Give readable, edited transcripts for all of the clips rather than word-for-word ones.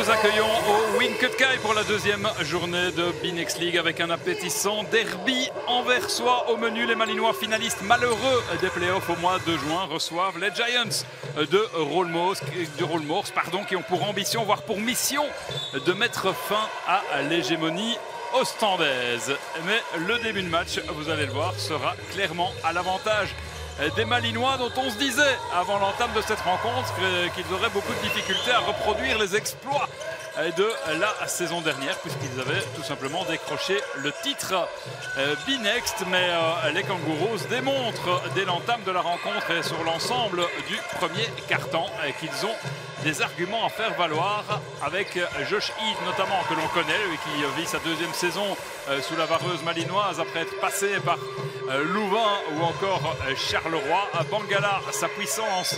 vous accueillons au Winkelkai pour la deuxième journée de B-Next League avec un appétissant derby anversois au menu. Les Malinois finalistes malheureux des playoffs au mois de juin reçoivent les Giants de Rolmors, qui ont pour ambition, voire pour mission, de mettre fin à l'hégémonie ostandaise. Mais le début de match, vous allez le voir, sera clairement à l'avantage des Malinois, dont on se disait avant l'entame de cette rencontre qu'ils auraient beaucoup de difficultés à reproduire les exploits de la saison dernière, puisqu'ils avaient tout simplement décroché le titre B-Next. Mais les Kangaroos démontrent dès l'entame de la rencontre et sur l'ensemble du premier quart-temps qu'ils ont des arguments à faire valoir, avec Josh Heath notamment, que l'on connaît, lui qui vit sa deuxième saison sous la vareuse malinoise après être passé par Louvain ou encore Charleroi. Bangala, sa puissance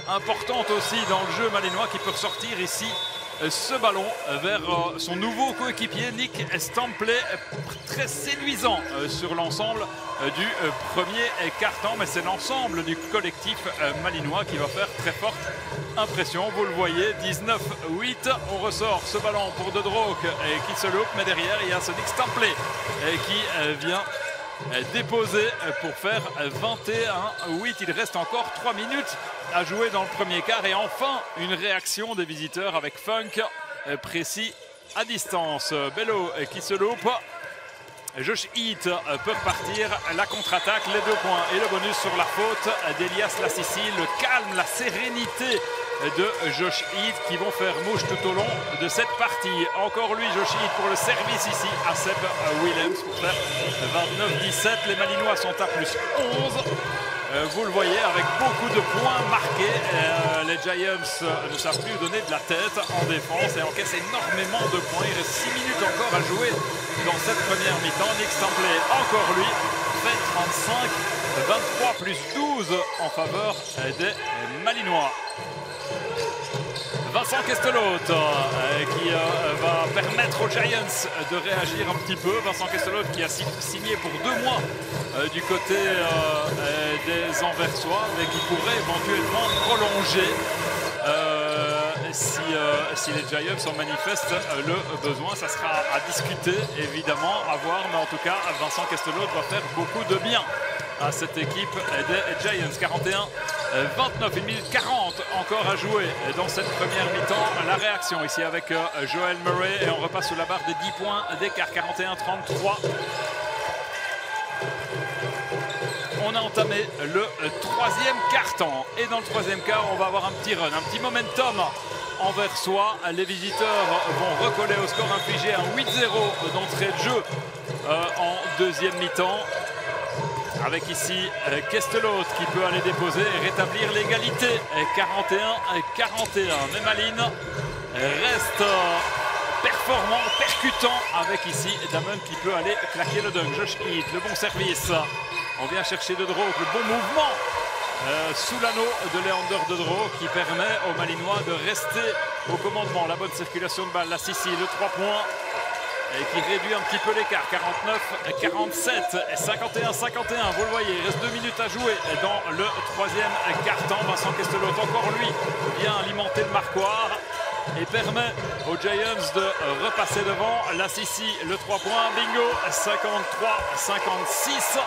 importante aussi dans le jeu malinois, qui peut ressortir ici ce ballon vers son nouveau coéquipier Nick Stampley, très séduisant sur l'ensemble du premier quart-temps, mais c'est l'ensemble du collectif malinois qui va faire très forte impression. Vous le voyez, 19-8, on ressort ce ballon pour De Droog qui se loupe, mais derrière il y a ce Nick Stampley qui vient déposé pour faire 21-8. Il reste encore 3 minutes à jouer dans le premier quart et enfin une réaction des visiteurs avec Funk précis à distance. Bello qui se loupe. Josh Heath peut repartir, la contre-attaque, les 2 points et le bonus sur la faute d'Elias Lassisi. Le calme, la sérénité de Josh Heath qui vont faire mouche tout au long de cette partie. Encore lui, Josh Heath, pour le service ici à Seb Williams pour faire 29-17. Les Malinois sont à plus 11. Vous le voyez, avec beaucoup de points marqués. Les Giants ne savent plus donner de la tête en défense et encaissent énormément de points. Il reste 6 minutes encore à jouer dans cette première mi-temps. Nick Stampley, encore lui, fait 35, 23 plus 12 en faveur des Malinois. Vincent Kestelot qui va permettre aux Giants de réagir un petit peu. Vincent Kestelot qui a signé pour 2 mois du côté des Anversois, mais qui pourrait éventuellement prolonger si les Giants en manifestent le besoin. Ça sera à discuter, évidemment, à voir, mais en tout cas Vincent Kestelot va faire beaucoup de bien à cette équipe des Giants. 41-29, 1 minute 40 encore à jouer dans cette première mi-temps. La réaction ici avec Joel Murray et on repasse sous la barre des 10 points d'écart. 41-33. On a entamé le troisième quart-temps et dans le troisième quart on va avoir un petit run, un petit momentum anversois. Les visiteurs vont recoller au score infligé, un 8-0 d'entrée de jeu en deuxième mi-temps, avec ici Kestelot qui peut aller déposer et rétablir l'égalité. 41-41. Mais Malines reste performant, percutant, avec ici Damon qui peut aller claquer le dunk. Josh Heath, le bon service. On vient chercher De Droog, le bon mouvement sous l'anneau de Leander De Droog qui permet aux Malinois de rester au commandement. La bonne circulation de balle, la Sissi, le 3 points. Et qui réduit un petit peu l'écart, 49-47 et 51-51. Vous le voyez, il reste 2 minutes à jouer dans le troisième quart-temps. Vincent Kestelot, encore lui, vient alimenter le marquoir et permet aux Giants de repasser devant. La Sissi, le 3 points, bingo, 53-56.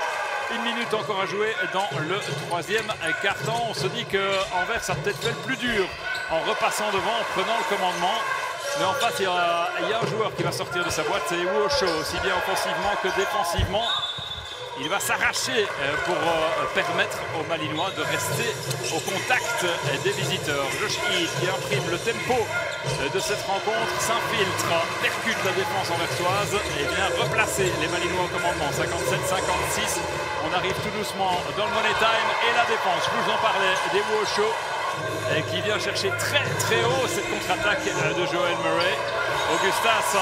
1 minute encore à jouer dans le troisième quart-temps. On se dit qu'Anvers a peut-être fait le plus dur en repassant devant, en prenant le commandement. Mais en face, il y a un joueur qui va sortir de sa boîte, c'est Iwuosho, aussi bien offensivement que défensivement. Il va s'arracher pour permettre aux Malinois de rester au contact des visiteurs. Josh Heath qui imprime le tempo de cette rencontre, s'infiltre, percute la défense anversoise et vient replacer les Malinois au commandement. 57-56, on arrive tout doucement dans le money time et la défense, je vous en parlais, d'Iwuosho qui vient chercher très très haut cette contre-attaque de Joel Murray. Augustas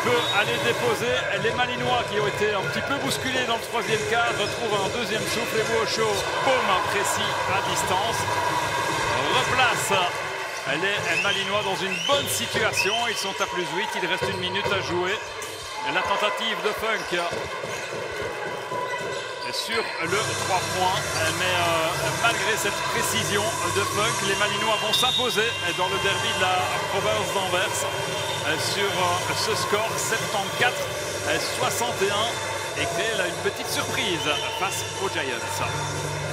peut aller déposer. Les Malinois qui ont été un petit peu bousculés dans le troisième quart retrouvent un deuxième souffle. Iwuosho, boum, précis à distance, replace les Malinois dans une bonne situation. Ils sont à plus 8, il reste 1 minute à jouer. La tentative de Funk sur le 3 points. Mais malgré cette précision de Funk, les Malinois vont s'imposer dans le derby de la province d'Anvers sur ce score 74-61 et créer là une petite surprise face aux Giants.